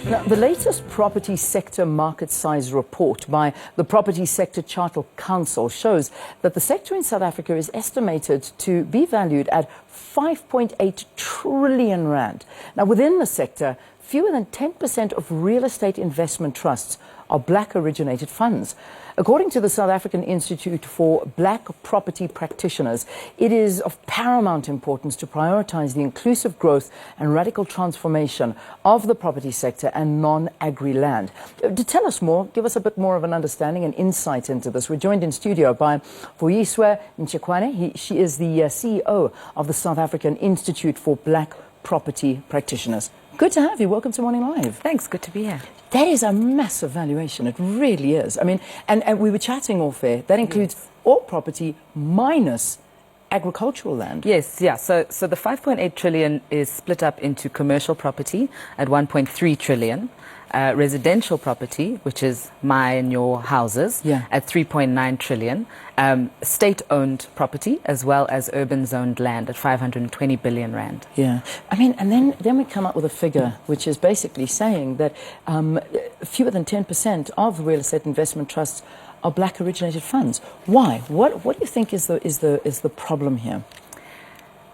Now, the latest property sector market size report by the Property Sector Charter Council shows that the sector in South Africa is estimated to be valued at 5.8 trillion rand. Now, within the sector, fewer than 10% of real estate investment trusts are black-originated funds. According to the South African Institute for Black Property Practitioners, it is of paramount importance to prioritize the inclusive growth and radical transformation of the property sector and non-agri land. To tell us more, give us a bit more of an understanding and insight into this, we're joined in studio by Vuyiswa Mutshewane. She is the CEO of the South African Institute for Black Property Practitioners. Good to have you. Welcome to Morning Live. Thanks. Good to be here. That is a massive valuation. It really is. I mean, and we were chatting off air. That includes all property minus agricultural land. Yes, yeah. So the 5.8 trillion is split up into commercial property at 1.3 trillion. Residential property, which is my and your houses, at 3.9 trillion. State-owned property as well as urban-zoned land at 520 billion rand. Yeah. I mean, and then we come up with a figure which is basically saying that fewer than 10% of real estate investment trusts are black-originated funds. Why? What do you think is the problem here?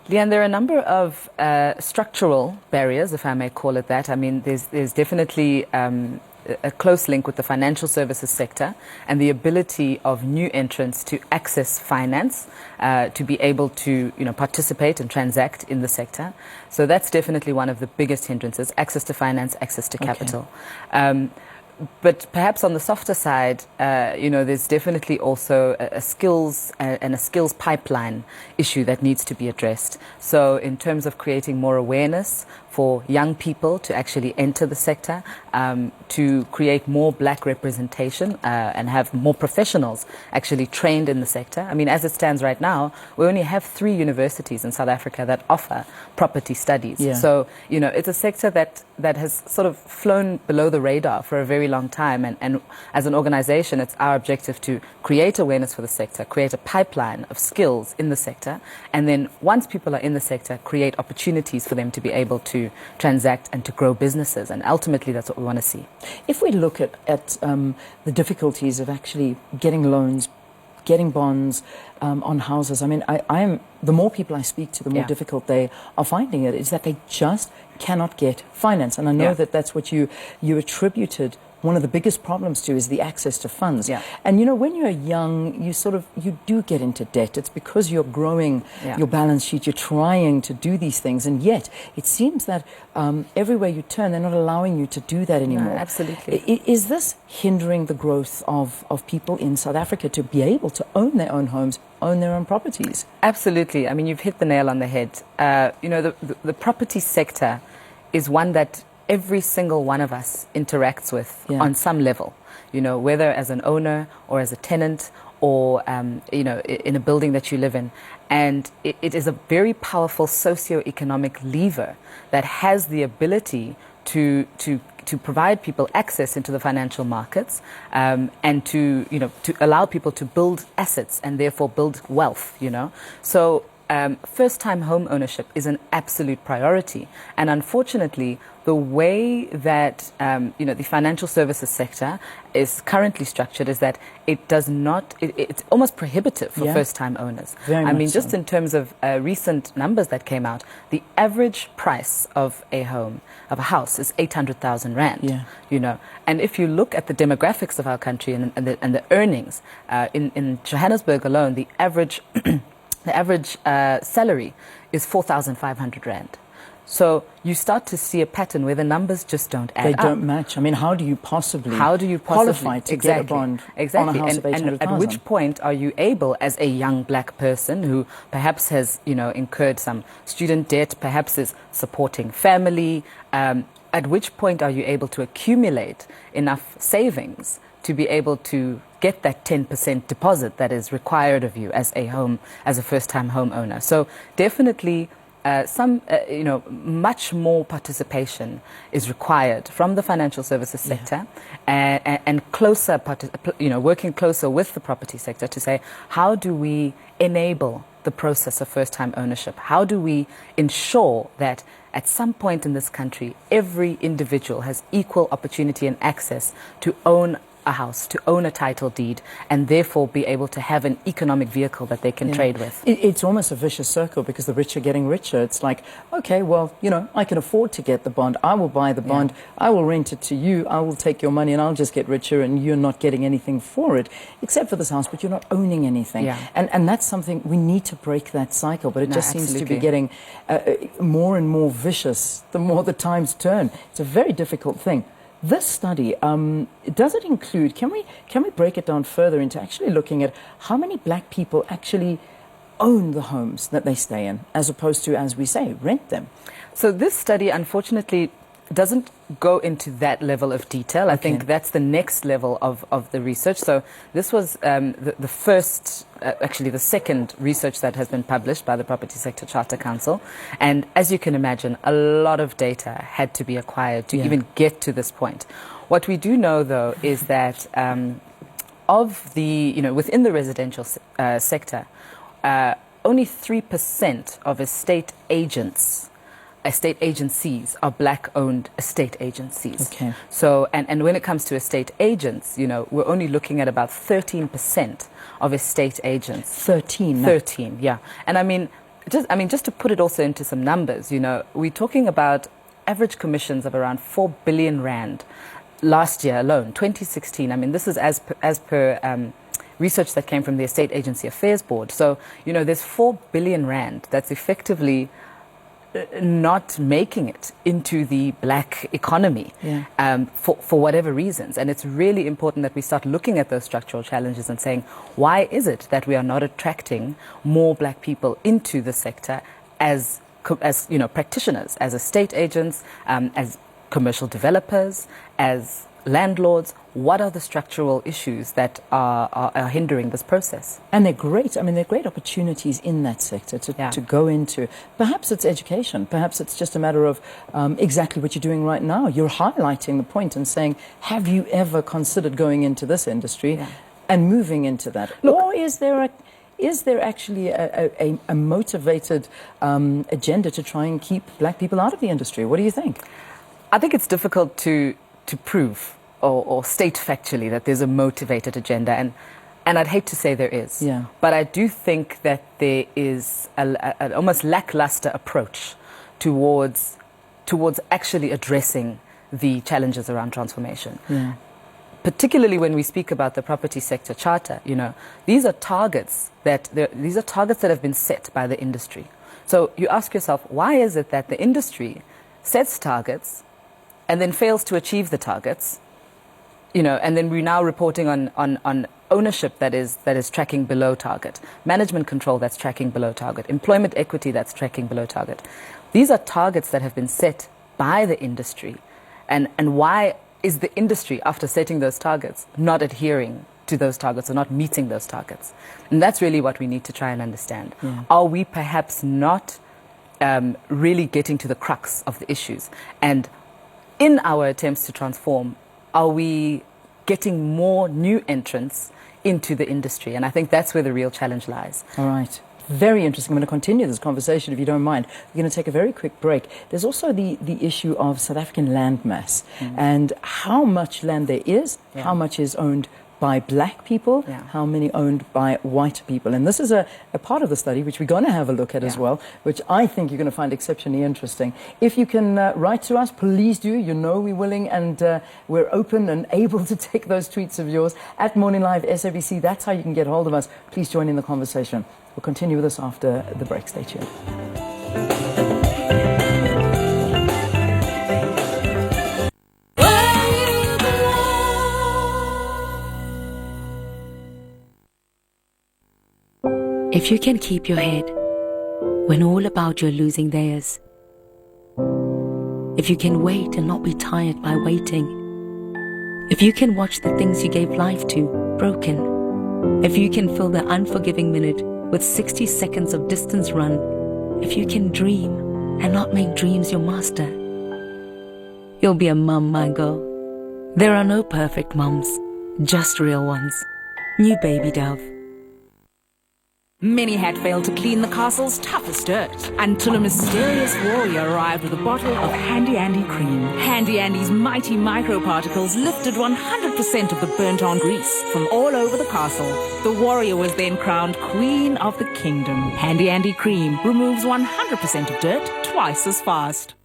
Leanne, there are a number of structural barriers, if I may call it that. I mean, there's definitely a close link with the financial services sector and the ability of new entrants to access finance, to be able to participate and transact in the sector. So that's definitely one of the biggest hindrances: access to finance, access to capital. But perhaps on the softer side, there's definitely also a skills and a skills pipeline issue that needs to be addressed. So in terms of creating more awareness for young people to actually enter the sector, to create more black representation and have more professionals actually trained in the sector. I mean, as it stands right now, we only have 3 universities in South Africa that offer property studies. Yeah. So, it's a sector that has sort of flown below the radar for a very long time. And as an organization, it's our objective to create awareness for the sector, create a pipeline of skills in the sector, and then once people are in the sector, create opportunities for them to be able to transact and to grow businesses. And ultimately, that's what we want to see. If we look at the difficulties of actually getting loans, getting bonds on houses, I mean, the more people I speak to, the more difficult they are finding it, is that they just cannot get finance. And I know that that's what you attributed one of the biggest problems to, is the access to funds. Yeah. And when you're young, you do get into debt. It's because you're growing your balance sheet, you're trying to do these things, and yet it seems that everywhere you turn, they're not allowing you to do that anymore. No, absolutely. Is this hindering the growth of people in South Africa to be able to own their own homes, own their own properties? Absolutely. I mean, you've hit the nail on the head. The property sector is one that every single one of us interacts with on some level, whether as an owner or as a tenant or, in a building that you live in. And it is a very powerful socio-economic lever that has the ability to provide people access into the financial markets, and to allow people to build assets and therefore build wealth, So first-time home ownership is an absolute priority. And unfortunately, the way that the financial services sector is currently structured is that it does not, it's almost prohibitive for first-time owners. Very I mean, much just so. in terms of recent numbers that came out, the average price of a house is 800,000 rand. And if you look at the demographics of our country and the earnings, in Johannesburg alone, the average salary is 4,500 rand. So you start to see a pattern where the numbers just don't add up. They don't match. I mean, how do you possibly qualify to get a bond on a house of 800,000? And at which point are you able, as a young black person who perhaps has, incurred some student debt, perhaps is supporting family, at which point are you able to accumulate enough savings to be able to get that 10% deposit that is required of you as a first-time homeowner? So definitely much more participation is required from the financial services sector, and closer, working closer with the property sector to say, how do we enable the process of first-time ownership? How do we ensure that at some point in this country, every individual has equal opportunity and access to own a house, to own a title deed, and therefore be able to have an economic vehicle that they can trade with? It's almost a vicious circle because the rich are getting richer. It's like, okay, well, I can afford to get the bond. I will buy the bond. I will rent it to you. I will take your money and I'll just get richer, and you're not getting anything for it, except for this house, but you're not owning anything. Yeah. And that's something, we need to break that cycle, but it just seems to be getting more and more vicious the more the times turn. It's a very difficult thing. This study, does it include, can we break it down further into actually looking at how many black people actually own the homes that they stay in, as opposed to, as we say, rent them? So this study, unfortunately, doesn't go into that level of detail. I think that's the next level of the research. So this was the first, actually the second research that has been published by the Property Sector Charter Council. And as you can imagine, a lot of data had to be acquired to even get to this point. What we do know, though, is that of the, within the residential sector, only 3% of estate agencies are black-owned estate agencies. Okay. So, and when it comes to estate agents, we're only looking at about 13% of estate agents. 13, yeah. And just to put it also into some numbers, we're talking about average commissions of around 4 billion rand last year alone, 2016. This is as per research that came from the Estate Agency Affairs Board. So, there's 4 billion rand that's effectively not making it into the black economy for whatever reasons. And it's really important that we start looking at those structural challenges and saying, why is it that we are not attracting more black people into the sector as practitioners, as estate agents, as commercial developers, as landlords? What are the structural issues that are hindering this process? And they're great. They're great opportunities in that sector to go into. Perhaps it's education. Perhaps it's just a matter of exactly what you're doing right now. You're highlighting the point and saying, have you ever considered going into this industry and moving into that? Look, or is there actually a motivated agenda to try and keep black people out of the industry? What do you think? I think it's difficult to prove or state factually that there's a motivated agenda, and I'd hate to say there is. Yeah. But I do think that there is an almost lackluster approach towards actually addressing the challenges around transformation. Yeah. Particularly when we speak about the Property Sector Charter, these are targets that have been set by the industry. So you ask yourself, why is it that the industry sets targets and then fails to achieve the targets, and then we're now reporting on ownership that is tracking below target, management control that's tracking below target, employment equity that's tracking below target. These are targets that have been set by the industry. And why is the industry, after setting those targets, not adhering to those targets or not meeting those targets? And that's really what we need to try and understand. Yeah. Are we perhaps not really getting to the crux of the issues? And in our attempts to transform, are we getting more new entrants into the industry? And I think that's where the real challenge lies. All right. Very interesting. I'm going to continue this conversation, if you don't mind. We're going to take a very quick break. There's also the issue of South African land mass and how much land there is, how much is owned by black people, how many owned by white people. And this is a part of the study which we're going to have a look at as well, which I think you're going to find exceptionally interesting. If you can write to us, please do. We're willing and we're open and able to take those tweets of yours at Morning Live SABC. That's how you can get hold of us. Please join in the conversation. We'll continue with this after the break. Stay tuned. If you can keep your head when all about you're losing theirs. If you can wait and not be tired by waiting. If you can watch the things you gave life to broken. If you can fill the unforgiving minute with 60 seconds of distance run. If you can dream and not make dreams your master. You'll be a mum, my girl. There are no perfect mums, just real ones. New Baby Dove. Many had failed to clean the castle's toughest dirt until a mysterious warrior arrived with a bottle of Handy Andy cream. Handy Andy's mighty microparticles lifted 100% of the burnt-on grease from all over the castle. The warrior was then crowned Queen of the Kingdom. Handy Andy cream removes 100% of dirt twice as fast.